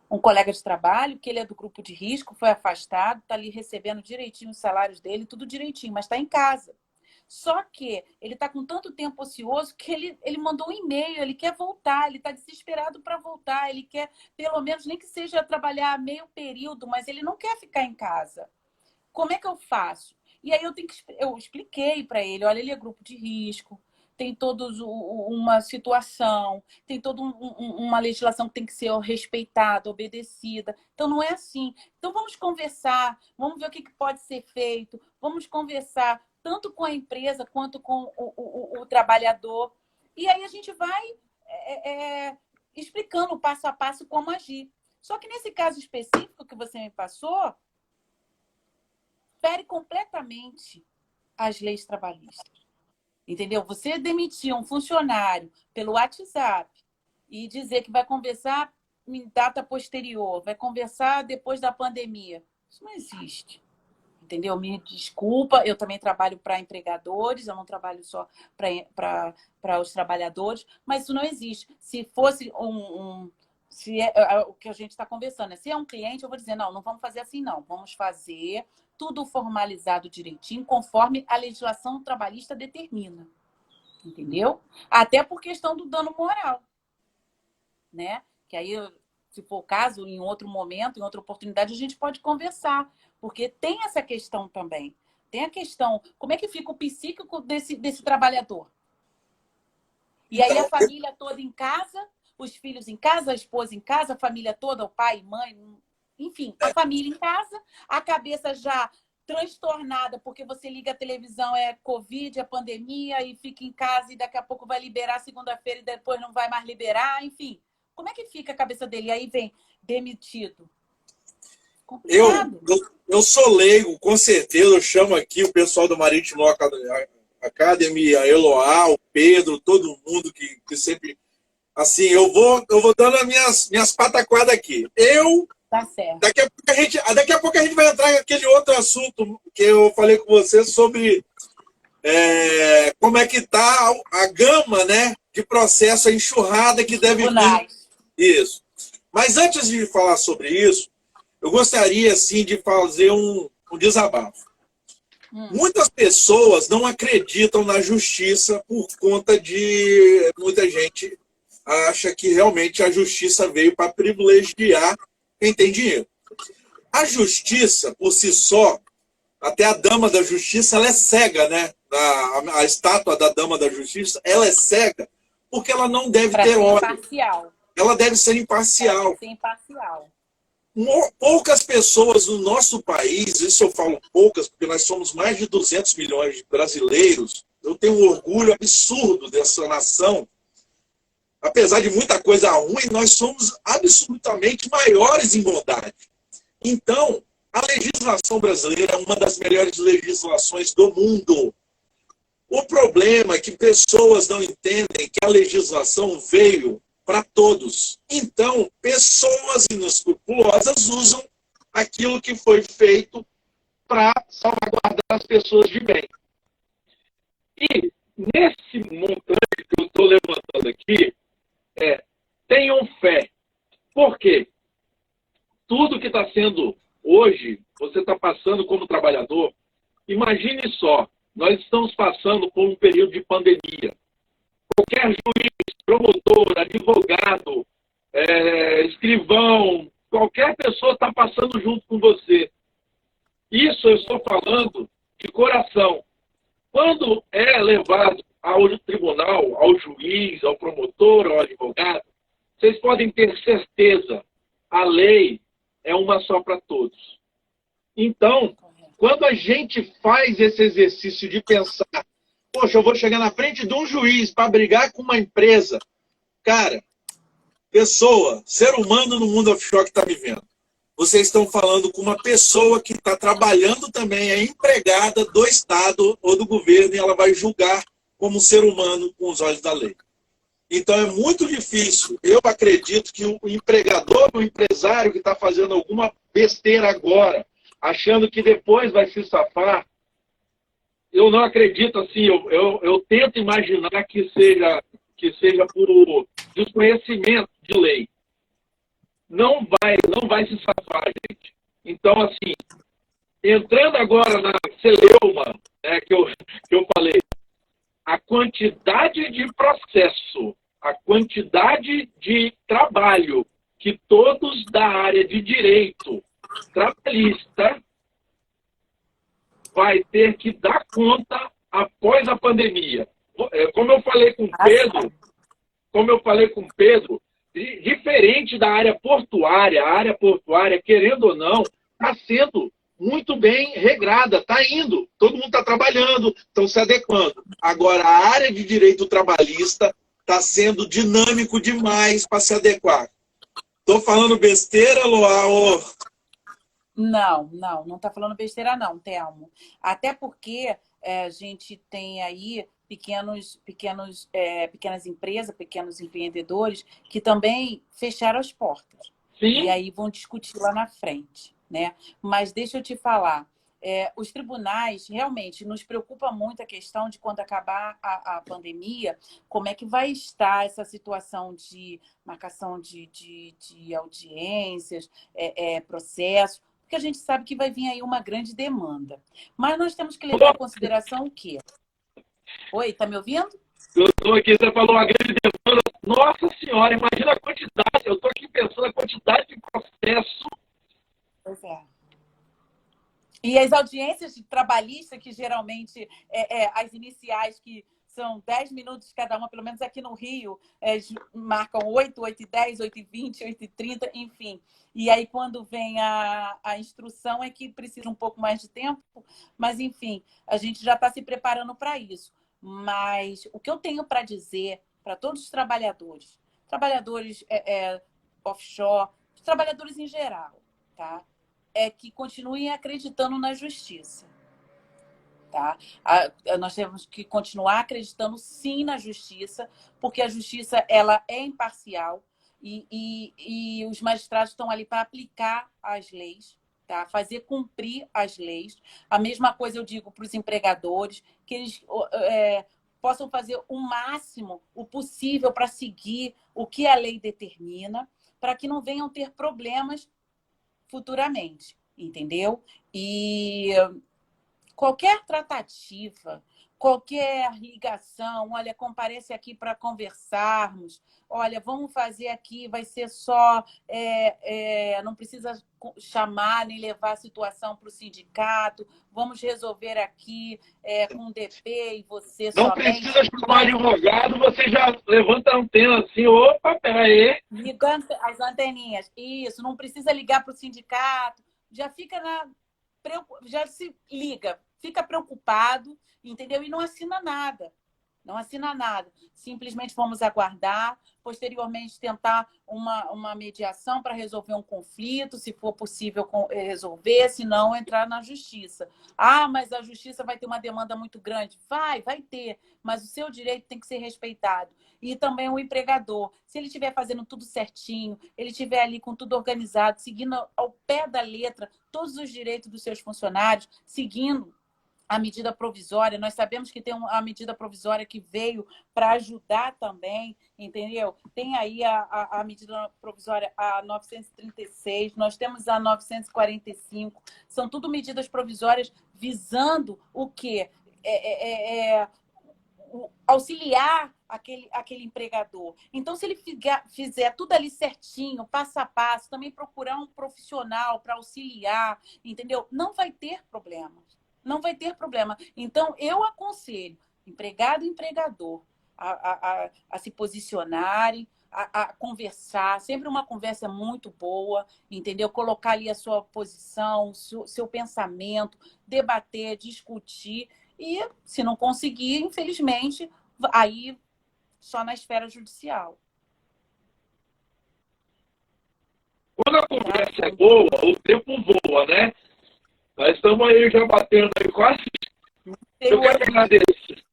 um colega de trabalho, que ele é do grupo de risco, foi afastado, está ali recebendo direitinho os salários dele, tudo direitinho, mas está em casa. Só que ele está com tanto tempo ocioso que ele mandou um e-mail, ele quer voltar, ele está desesperado para voltar, ele quer, pelo menos, nem que seja trabalhar meio período, mas ele não quer ficar em casa. Como é que eu faço? E aí eu expliquei para ele, olha, ele é grupo de risco, tem toda uma situação, tem toda uma legislação que tem que ser respeitada, obedecida. Então, não é assim. Então, vamos conversar, vamos ver o que pode ser feito, vamos conversar tanto com a empresa quanto com o trabalhador. E aí a gente vai explicando passo a passo como agir. Só que nesse caso específico que você me passou, fere completamente as leis trabalhistas. Entendeu? Você demitir um funcionário pelo WhatsApp e dizer que vai conversar em data posterior, vai conversar depois da pandemia. Isso não existe. Entendeu? Me desculpa, eu também trabalho para empregadores, eu não trabalho só para os trabalhadores, mas isso não existe. Se fosse se é o que a gente está conversando, né? Se é um cliente, eu vou dizer, não vamos fazer assim, não. Vamos fazer tudo formalizado direitinho, conforme a legislação trabalhista determina. Entendeu? Até por questão do dano moral. Né? Que aí, se for o caso, em outro momento, em outra oportunidade, a gente pode conversar. Porque tem essa questão também. Tem a questão, como é que fica o psíquico desse trabalhador? E aí a família toda em casa, os filhos em casa, a esposa em casa, a família toda, o pai, mãe, enfim, a família em casa, a cabeça já transtornada, porque você liga a televisão, é Covid, é pandemia, e fica em casa e daqui a pouco vai liberar segunda-feira e depois não vai mais liberar, enfim. Como é que fica a cabeça dele? E aí vem demitido. Eu sou leigo, com certeza. Eu chamo aqui o pessoal do Marítimo Academy, a Eloá, o Pedro, todo mundo que sempre... Assim, eu vou dando as minhas pataquadas aqui. Tá certo. Daqui a pouco a gente vai entrar naquele outro assunto que eu falei com você sobre como é que está a gama, né, de processo, a enxurrada que deve vir. Isso. Mas antes de falar sobre isso, eu gostaria, assim, de fazer um desabafo. Muitas pessoas não acreditam na justiça por conta de... Muita gente acha que realmente a justiça veio para privilegiar quem tem dinheiro. A justiça, por si só, até a dama da justiça, ela é cega, né? A estátua da dama da justiça, ela é cega porque ela não deve ter ódio. Imparcial. Ela deve ser imparcial. Ela deve ser imparcial. Poucas pessoas no nosso país, isso eu falo poucas, porque nós somos mais de 200 milhões de brasileiros, eu tenho um orgulho absurdo dessa nação. Apesar de muita coisa ruim, nós somos absolutamente maiores em bondade. Então, a legislação brasileira é uma das melhores legislações do mundo. O problema é que pessoas não entendem que a legislação veio para todos. Então, pessoas inescrupulosas usam aquilo que foi feito para salvaguardar as pessoas de bem. E nesse montante que eu estou levantando aqui, tenham fé. Por quê? Tudo que está sendo hoje, você está passando como trabalhador, imagine só, nós estamos passando por um período de pandemia. Qualquer juiz, promotor, advogado, escrivão, qualquer pessoa está passando junto com você. Isso eu estou falando de coração. Quando é levado ao tribunal, ao juiz, ao promotor, ao advogado, vocês podem ter certeza, a lei é uma só para todos. Então, quando a gente faz esse exercício de pensar, poxa, eu vou chegar na frente de um juiz para brigar com uma empresa. Cara, pessoa, ser humano no mundo offshore que está vivendo. Vocês estão falando com uma pessoa que está trabalhando também, é empregada do Estado ou do governo, e ela vai julgar como ser humano com os olhos da lei. Então é muito difícil. Eu acredito que o empregador, o empresário que está fazendo alguma besteira agora, achando que depois vai se safar, eu não acredito assim, eu tento imaginar que seja por desconhecimento de lei. Não vai se safar, gente. Então, assim, entrando agora na celeuma, que eu falei, a quantidade de processo, a quantidade de trabalho que todos da área de direito trabalhista vai ter que dar conta após a pandemia. Como eu falei com Pedro, diferente da área portuária, a área portuária, querendo ou não, está sendo muito bem regrada, está indo, todo mundo está trabalhando, estão se adequando. Agora, a área de direito trabalhista está sendo dinâmico demais para se adequar. Estou falando besteira, Loa? Não está falando besteira não, Telmo. Até porque a gente tem aí pequenas empresas, pequenos empreendedores que também fecharam as portas. Sim. E aí vão discutir lá na frente, né? Mas deixa eu te falar, os tribunais realmente nos preocupa muito a questão de quando acabar a pandemia, como é que vai estar essa situação de marcação de audiências, processos, porque a gente sabe que vai vir aí uma grande demanda. Mas nós temos que levar em consideração o quê? Oi, tá me ouvindo? Eu estou aqui, você falou uma grande demanda. Nossa Senhora, imagina a quantidade. Eu estou aqui pensando a quantidade de processo. Pois é. E as audiências trabalhistas, que geralmente as iniciais, que são 10 minutos cada uma, pelo menos aqui no Rio, marcam 8, 8h10, 8h20, 8h30, enfim. E aí, quando vem a instrução, é que precisa um pouco mais de tempo, mas, enfim, a gente já está se preparando para isso. Mas o que eu tenho para dizer para todos os trabalhadores offshore, os trabalhadores em geral, tá? É que continuem acreditando na justiça. Tá? Nós temos que continuar acreditando sim na justiça, porque a justiça ela é imparcial e os magistrados estão ali para aplicar as leis, tá? Fazer cumprir as leis. A mesma coisa eu digo para os empregadores, que eles possam fazer o máximo, o possível para seguir o que a lei determina, para que não venham ter problemas futuramente, entendeu? E qualquer tratativa, qualquer ligação, olha, compareça aqui para conversarmos, olha, vamos fazer aqui, vai ser só, não precisa chamar nem levar a situação para o sindicato, vamos resolver aqui com o DP e você Não somente. precisa chamar advogado, você já levanta a antena assim, opa, peraí. Liga as anteninhas, isso, não precisa ligar para o sindicato, já fica já se liga, fica preocupado, entendeu? E não assina nada. Não assina nada. Simplesmente vamos aguardar, posteriormente tentar uma mediação para resolver um conflito, se for possível resolver, se não, entrar na justiça. Ah, mas a justiça vai ter uma demanda muito grande. Vai ter, mas o seu direito tem que ser respeitado. E também o empregador. Se ele estiver fazendo tudo certinho, ele estiver ali com tudo organizado, seguindo ao pé da letra todos os direitos dos seus funcionários, seguindo a medida provisória, nós sabemos que tem a medida provisória que veio para ajudar também, entendeu? Tem aí a medida provisória a 936, nós temos a 945, são tudo medidas provisórias visando o quê? Auxiliar aquele empregador. Então, se ele fizer tudo ali certinho, passo a passo, também procurar um profissional para auxiliar, entendeu? Não vai ter problema. Não vai ter problema. Então, eu aconselho empregado e empregador a se posicionarem, a conversar, sempre uma conversa muito boa, entendeu? Colocar ali a sua posição, seu pensamento, debater, discutir. E, se não conseguir, infelizmente, aí só na esfera judicial. Quando a conversa é boa, o tempo voa, né? Nós estamos aí já batendo aí quase. Eu quero agradecer.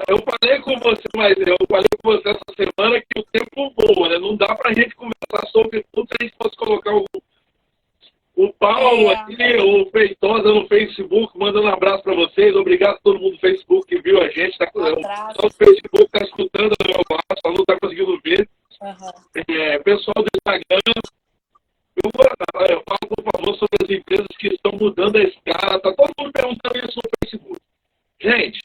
Eu falei com você, mas eu falei com você essa semana que o tempo voa, né? Não dá pra gente conversar sobre tudo se a gente fosse colocar o Paulo aqui, o Feitosa no Facebook, mandando um abraço para vocês. Obrigado a todo mundo do Facebook que viu a gente. Tá, o Facebook está escutando o meu passo, só não está conseguindo ver. Pessoal do Instagram, eu falo, por favor, sobre as empresas que estão mudando a escala. Está todo mundo perguntando isso no Facebook. Gente,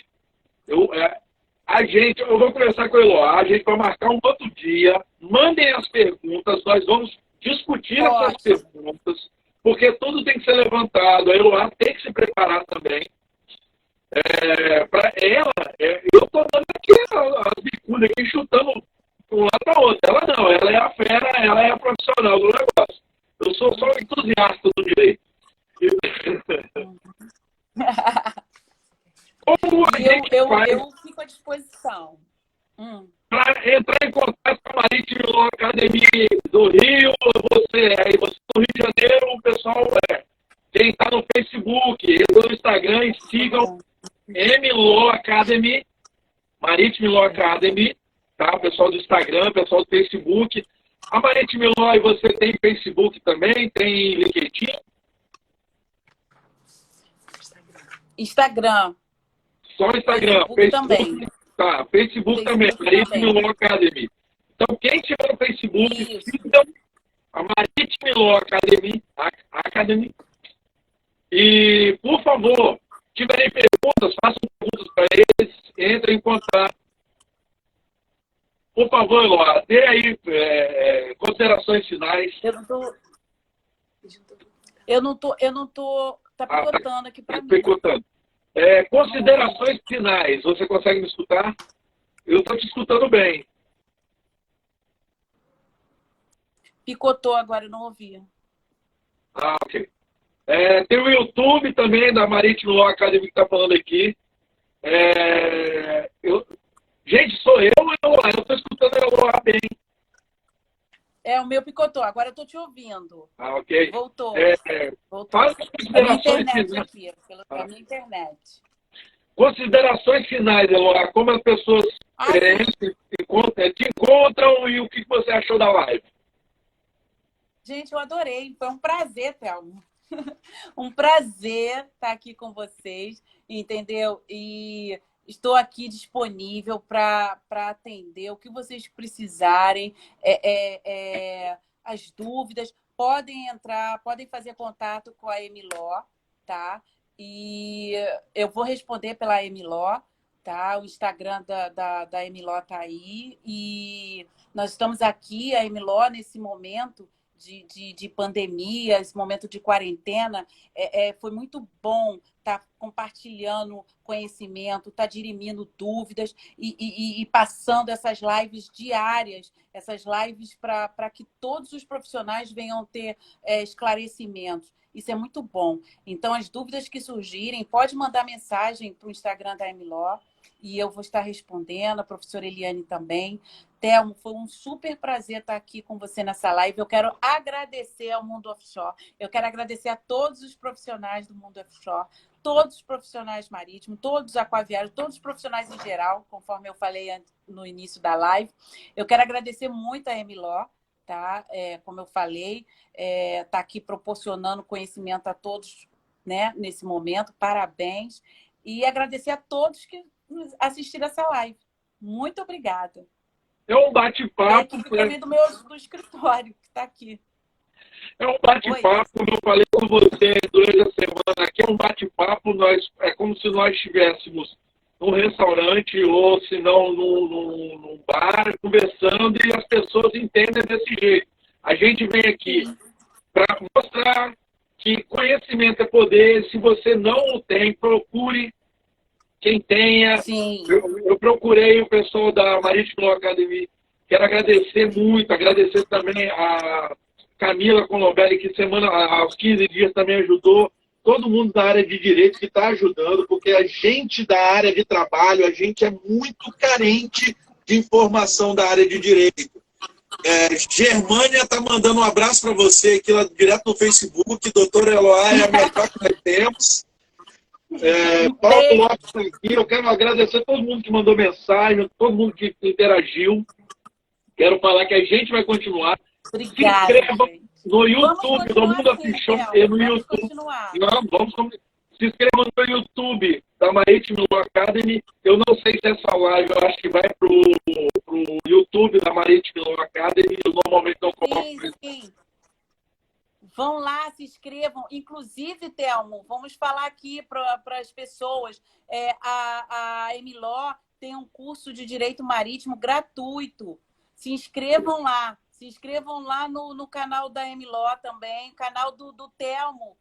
eu vou conversar com o Eloá, a gente vai marcar um outro dia. Mandem as perguntas, nós vamos discutir essas perguntas, porque tudo tem que ser levantado. A Eloá tem que se preparar também. Para ela, eu estou dando aqui as bicudas aqui, chutando de um lado para outro. Ela não, ela é a fera, ela é a profissional do negócio. Eu sou só um entusiasta do direito. Como a gente faz eu fico à disposição. para entrar em contato com a Marítimo Law Academy do Rio, você do Rio de Janeiro, o pessoal quem está no Facebook, entra no Instagram e sigam M-Law Academy, Marítimo Law Academy, tá? Pessoal do Instagram, pessoal do Facebook. A Marítimo Law, você tem Facebook também? Tem LinkedIn? Instagram. Só Instagram. Facebook também. Tá, Facebook também, Marítimo Law Academy. Então, quem tiver no Facebook, sigam a Marítimo Law Academy. E, por favor, se tiverem perguntas, façam perguntas para eles, entrem em contato. Por favor, Eloá, dê aí considerações finais. Eu não tô tá picotando aqui para mim. Picotando. Considerações finais. Você consegue me escutar? Eu estou te escutando bem. Picotou agora, eu não ouvi. Ok. Tem o YouTube também, da Marítimo Law Academy, que está falando aqui. Gente, sou eu ou Eloá? Eu estou escutando a Eloá bem. O meu picotou. Agora eu estou te ouvindo. Ok. Voltou. Voltou. Fala considerações finais. Pela minha internet. Considerações finais, Eloá. Como as pessoas te encontram e o que você achou da live? Gente, eu adorei. Foi um prazer, Thelma. Um prazer estar aqui com vocês, entendeu? E estou aqui disponível para atender o que vocês precisarem, as dúvidas. Podem entrar, podem fazer contato com a MLaw, tá? E eu vou responder pela Emiló, tá? O Instagram da Emiló tá aí. E nós estamos aqui, a Emiló, nesse momento de pandemia, esse momento de quarentena, foi muito bom estar compartilhando conhecimento, estar dirimindo dúvidas e passando essas lives diárias, essas lives para que todos os profissionais venham ter esclarecimentos. Isso é muito bom. Então, as dúvidas que surgirem, pode mandar mensagem para o Instagram da Emiló e eu vou estar respondendo, a professora Eliane também. Thelmo, foi um super prazer estar aqui com você nessa live. Eu quero agradecer ao Mundo Offshore, eu quero agradecer a todos os profissionais do Mundo Offshore, todos os profissionais marítimos, todos os aquaviários, todos os profissionais em geral, conforme eu falei no início da live. Eu quero agradecer muito a Emiló, tá? Como eu falei, tá aqui proporcionando conhecimento a todos, né, nesse momento. Parabéns. E agradecer a todos que assistiram essa live. Muito obrigada. É um bate-papo. E também do escritório, que está aqui. É um bate-papo, como eu falei com você durante a semana. Aqui é um bate-papo, é como se nós estivéssemos num restaurante ou, se não, num bar, conversando, e as pessoas entendem desse jeito. A gente vem aqui para mostrar que conhecimento é poder. Se você não o tem, procure quem tenha. Sim. Eu procurei o pessoal da Maritime Law Academy. Quero agradecer muito, agradecer também a Camila Colombelli, que aos 15 dias também ajudou. Todo mundo da área de direito que está ajudando, porque a gente da área de trabalho, a gente é muito carente de informação da área de direito. Germânia está mandando um abraço para você aqui lá direto no Facebook. Doutora Eloá é a melhor que nós temos. Paulo Lopes está aqui. Eu quero agradecer a todo mundo que mandou mensagem, todo mundo que interagiu. Quero falar que a gente vai continuar. Obrigada, se inscreva gente. no YouTube do Mundo Offshore e no YouTube. Continuar. Se inscreva no YouTube da Maritime Law Academy. Eu não sei se essa live, eu acho que vai pro YouTube da Maritime Law Academy. Eu normalmente não coloco. Sim. Vão lá, se inscrevam. Inclusive, Thelmo, vamos falar aqui para as pessoas. A Emiló tem um curso de Direito Marítimo gratuito. Se inscrevam lá. Se inscrevam lá no canal da Emiló também, canal do Thelmo,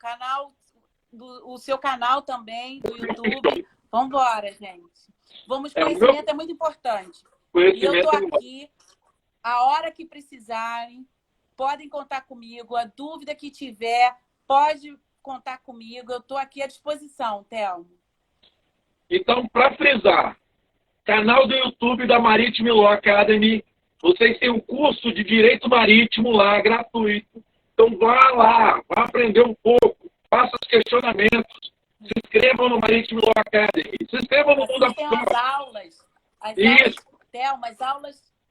o seu canal também, do YouTube. Vamos embora, gente. Conhecimento é muito importante. E eu estou aqui, a hora que precisarem, podem contar comigo. A dúvida que tiver, pode contar comigo. Eu estou aqui à disposição, Thelmo. Então, para frisar, canal do YouTube da Maritime Law Academy. Vocês têm um curso de Direito Marítimo lá, gratuito. Então vá lá, vá aprender um pouco, faça os questionamentos, se inscrevam no Maritime Law Academy, se inscrevam no Mundo Tem Offshore.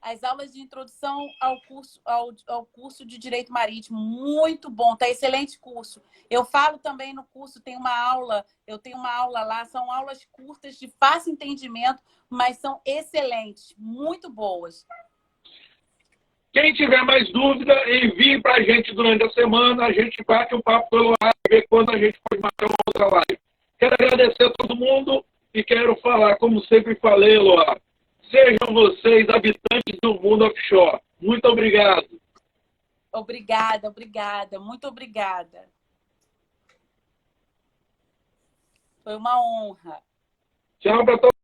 As aulas de introdução ao curso de Direito Marítimo, muito bom, tá excelente curso. Eu falo também no curso, eu tenho uma aula lá, são aulas curtas, de fácil entendimento, mas são excelentes, muito boas. Quem tiver mais dúvida, envie para a gente durante a semana. A gente bate um papo pelo ar e vê quando a gente pode marcar uma outra live. Quero agradecer a todo mundo e quero falar, como sempre falei, Eloá, sejam vocês habitantes do Mundo Offshore. Muito obrigado. Obrigada. Muito obrigada. Foi uma honra. Tchau para todos.